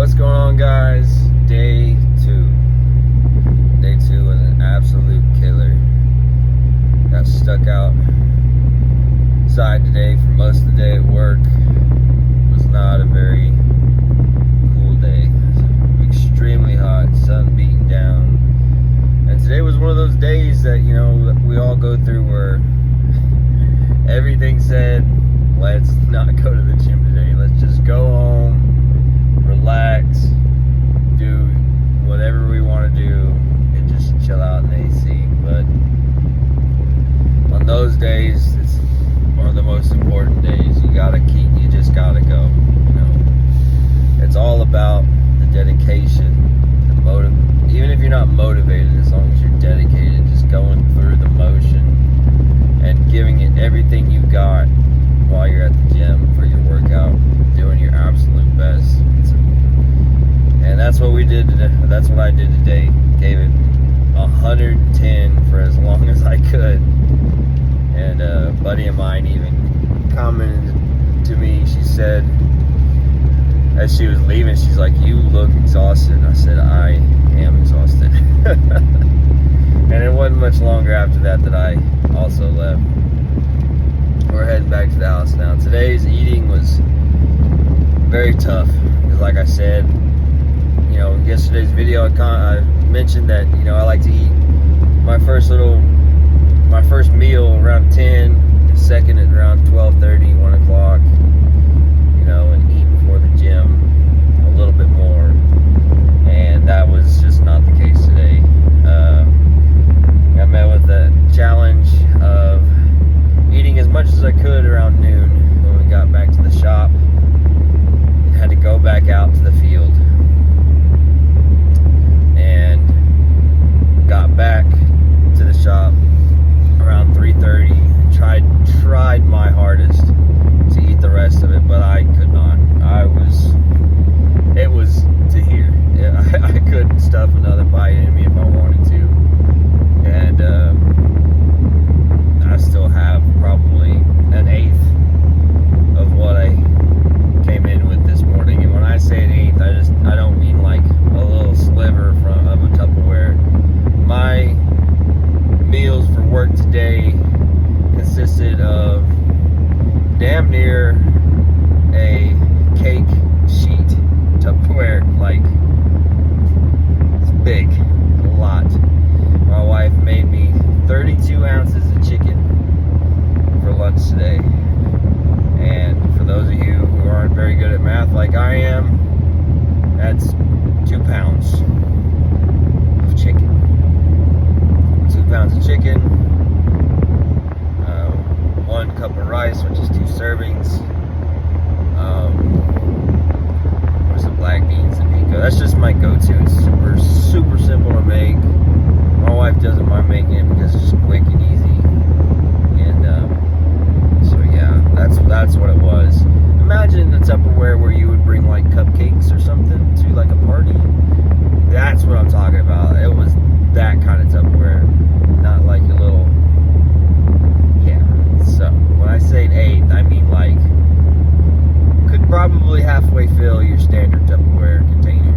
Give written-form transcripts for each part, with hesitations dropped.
What's going on, guys? Day two was an absolute killer. Got stuck outside today for most of the day at work. It was not a very cool day. It was extremely hot, sun beating down. And today was one of those days that, we all go through where everything said, let's not go to the gym today. Let's just go home, relax, do whatever we want to do, and just chill out in the AC. But on those days, it's one of the most important days. You just gotta go. It's all about the dedication, the motive. Even if you're not motivated, as long as you're dedicated, just going through the motion and giving it everything you got while you're at the gym for your workout, doing your absolute best. And that's what we did today. That's what I did today. Gave it 110 for as long as I could. And a buddy of mine even commented to me. She said, as she was leaving, she's like, "You look exhausted." I said, "I am exhausted." And it wasn't much longer after that I also left. We're heading back to the house now. Today's eating was very tough because, like I said, in yesterday's video, I mentioned that I like to eat my first meal around 10, second at around 12:30, 1 o'clock, and eat before the gym a little bit more. And that was just not the case today. I met with the challenge of eating as much as I could around noon when we got back to the shop. I had to go back out to the field and got back to the shop around 3:30. Tried my hardest to eat the rest of it, but I could not. It was to here. I couldn't stuff another bite in me if I wanted to. And I still have probably an eighth of what I came in with this morning. And when I say an eighth, I don't mean like a little sliver of a Tupperware. My meals for work today consisted of damn near a cake sheet Tupperware. Like, it's big, a lot. My wife made me 32 ounces of chicken for lunch today. And for those of you who aren't very good at math like I am, that's 2 pounds of chicken. 2 pounds of chicken, 1 cup of rice, which is 2 servings. There's some black beans and pico. That's just my go-to. It's super, super simple to make. My wife doesn't mind making it because it's just quick and easy. And so yeah, that's what it was. Imagine the Tupperware where you would bring like cupcakes or something to like a party. That's what I'm talking about. It was that kind of Tupperware, not like a little. Yeah. So when I say an eighth, I mean like could probably halfway fill your standard Tupperware container.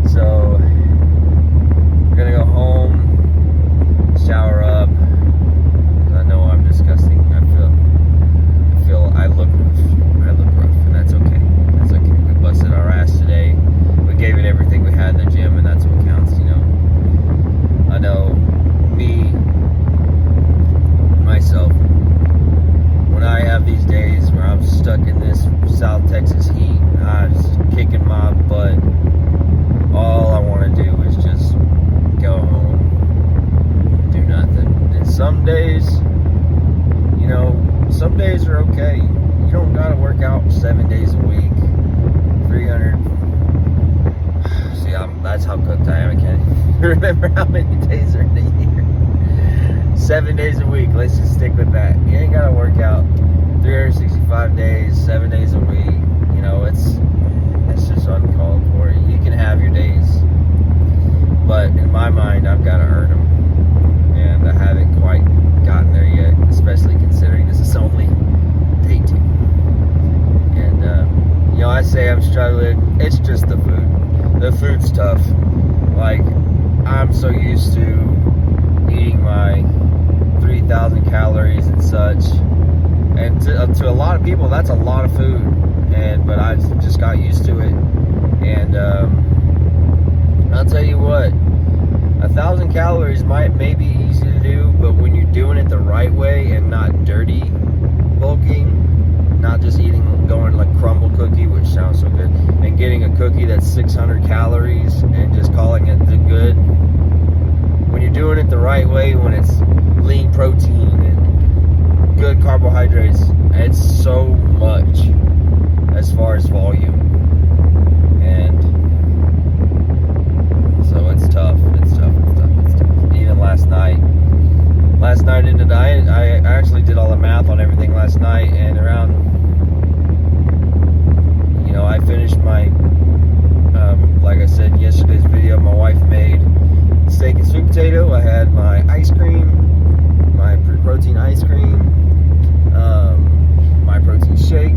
So we're gonna go home, shower up. I know I'm disgusting. I look rough, and that's okay. That's okay. We busted our ass today. We gave it everything we had in the gym, and that's what counts. I know me, myself, when I have these days where I'm stuck in this South Texas heat, I'm just kicking my butt. All I want to do is just go home, do nothing. And some days, some days are okay. You don't gotta work out 7 days a week, 300. See, that's how cooked I am. I can't even remember how many days are in a year. 7 days a week. Let's just stick with that. You ain't gotta work out 365 days, 7 days a week. It's just uncalled for. You can have your days, but in my mind, I've got to earn them, and I haven't quite gotten there yet. Especially considering this is only day 2, and I I say I'm struggling, it's just the food. The food's tough. Like, I'm so used to eating my 3,000 calories and such, and to a lot of people that's a lot of food, but I just got used to it. And I'll tell you what, 1,000 calories may be easy to do, but when you're doing it the right way and not dirty bulking, not just going like crumble cookie, which sounds so good, and getting a cookie that's 600 calories and just calling it the good. When you're doing it the right way, when it's lean protein and good carbohydrates, it's so much as far as volume. And so it's tough. It's tough. Even last night into the diet, I actually did all the math on everything last night, and around, I finished my, like I said in yesterday's video, my wife made steak and sweet potato. I had my ice cream, my protein ice cream, my protein shake,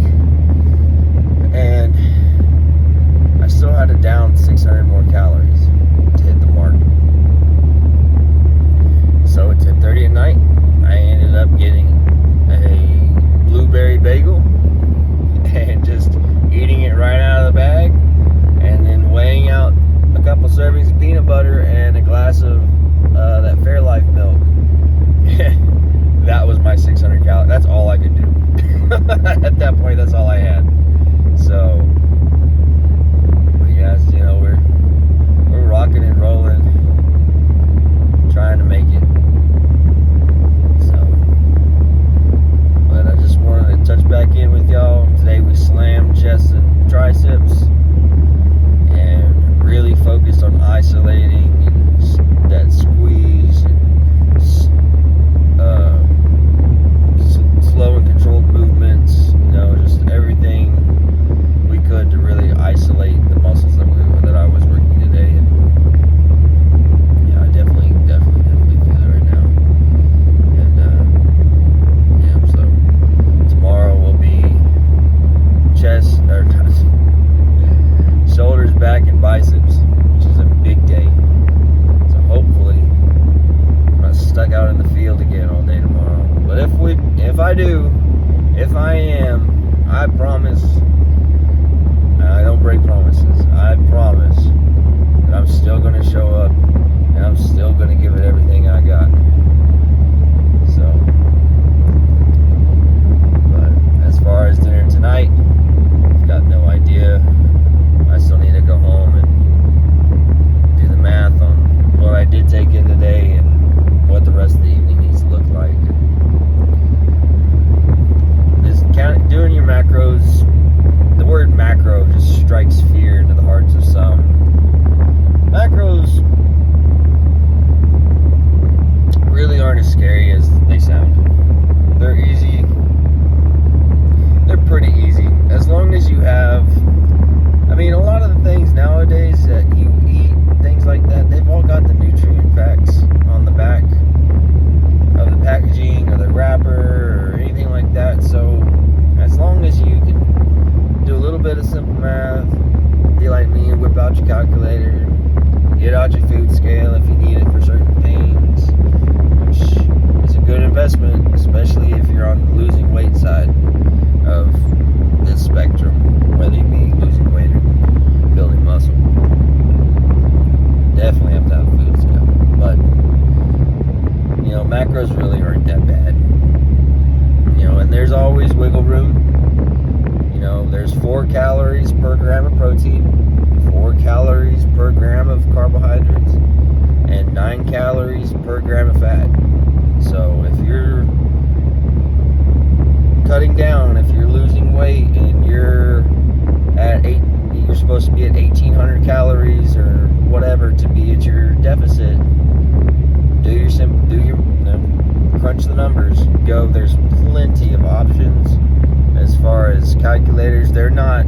and I still had to down 600 more calories to hit the mark. So at 10:30 at night, I ended up getting a blueberry bagel and just eating it right out of the bag, and then weighing out a couple servings of peanut butter and a glass of that Fairlife milk. That was my 600 calories. That's all I could do. At that point, that's all I had. So, yes, we're rocking and rolling, trying to make it. So, but I just wanted to touch back in with y'all. Today we slammed chest and triceps, and really focused on isolating that squeeze and slow and controlled movements, just everything we could to really isolate the muscles that I was working today. And yeah, I definitely feel it right now. And so tomorrow will be chest or shoulders, back, and biceps, which is a big day. So hopefully I'm not stuck out in the field again all day tomorrow. But if I am, I promise, I don't break promises, I promise that I'm still going to show up, and I'm still going to give it everything I got. So, but as far as dinner tonight, I've got no idea. I still need to go home and do the math on what I did take in today and what the rest of the evening needs to look like. Doing your macros, the word macro just strikes fear into the hearts of some. Macros really aren't as scary as they sound. They're easy. They're pretty easy. As long as you have, a lot of the things nowadays that you eat, things like that, they've all got the nutrient facts on the back of the packaging or the wrapper or anything like that. So as long as you can do a little bit of simple math, be like me and whip out your calculator, get out your food scale if you need it for certain things, which is a good investment, especially if you're on the losing weight side of this spectrum, whether you be losing weight or building muscle. Definitely have to have a food scale. But, macros really aren't that bad. And there's always wiggle room. There's 4 calories per gram of protein, 4 calories per gram of carbohydrates, and 9 calories per gram of fat. So if you're cutting down, if you're losing weight and you're supposed to be at 1,800 calories or whatever to be at your deficit, crunch the numbers, go. There's plenty of options as far as calculators. They're not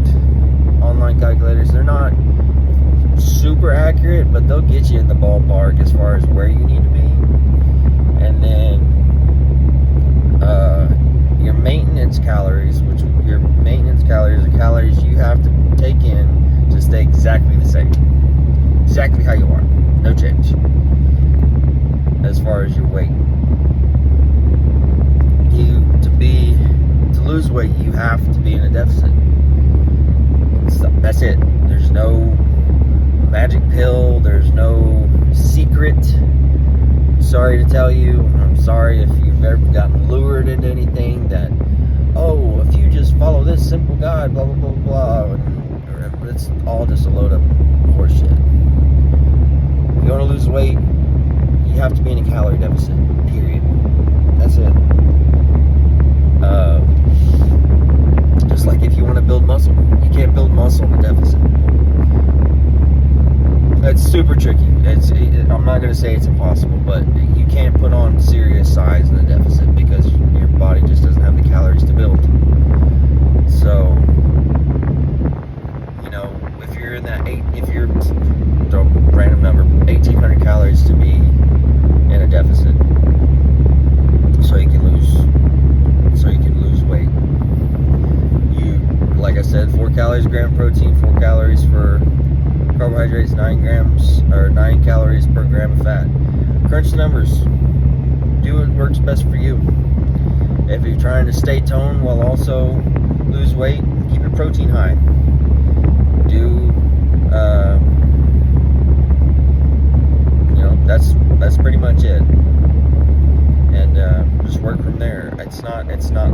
online calculators. They're not super accurate, but they'll get you in the ballpark as far as where you need to be. And then your maintenance calories, are calories you have to tell you, I'm sorry if you've ever gotten lured into anything that, oh, if you just follow this simple guide, blah, blah, blah, blah. And it's all just a load of horseshit. If you want to lose weight, you have to be in a calorie deficit, period. That's it. Just like if you want to build muscle, you can't build muscle in a deficit. It's super tricky. I'm not going to say it's impossible, but you can't put on serious size in a deficit because your body just doesn't have the calories to build. So, you know, if you're in that random number, 1,800 calories to be in a deficit, so you can lose weight. Like I said, 4 calories a gram of protein, 4 calories for carbohydrates, 9 calories per gram of fat. Crunch the numbers. Do what works best for you. If you're trying to stay toned while also lose weight, keep your protein high. That's pretty much it. And just work from there. It's not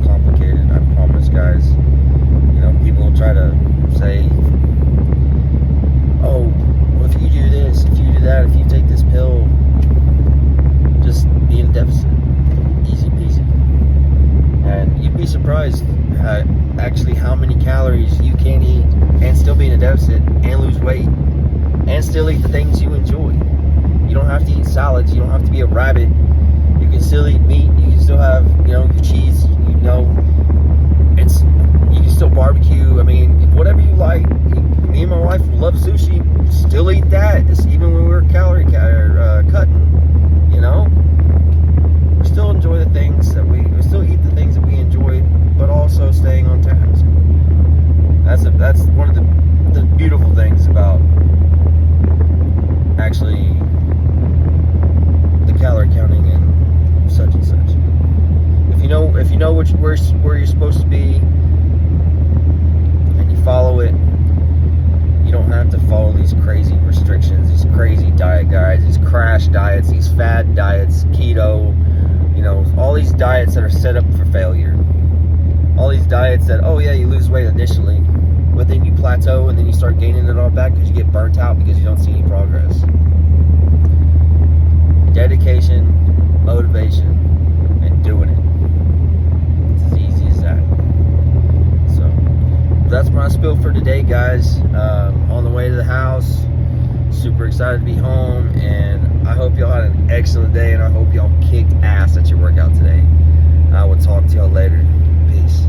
complicated, I promise, guys. You know, people will try to say, oh, well, if you do this, if you do that, if you take this pill, just be in deficit. Easy peasy. And you'd be surprised at actually how many calories you can eat and still be in a deficit and lose weight and still eat the things you enjoy. You don't have to eat salads. You don't have to be a rabbit. You can still eat meat. You can still have, your cheese. You can still barbecue. I mean, whatever you like. Me and my wife love sushi. Still eat that. It's even when we were cutting. We still enjoy the things that we still eat the things that we enjoy, but also staying on task. That's one of the beautiful things about actually the calorie counting and such and such. If you know where you're supposed to be and you follow it, you don't have to follow these crazy restrictions, these crazy diet guides, these crash diets, these fad diets, keto, all these diets that are set up for failure. All these diets that, oh yeah, you lose weight initially, but then you plateau and then you start gaining it all back because you get burnt out because you don't see any progress. Dedication, motivation, and doing it. It's as easy as that. So that's my spill for today, guys. On the way to the house, super excited to be home, and I hope y'all had an excellent day, and I hope y'all kicked ass at your workout today. I will talk to y'all later. Peace.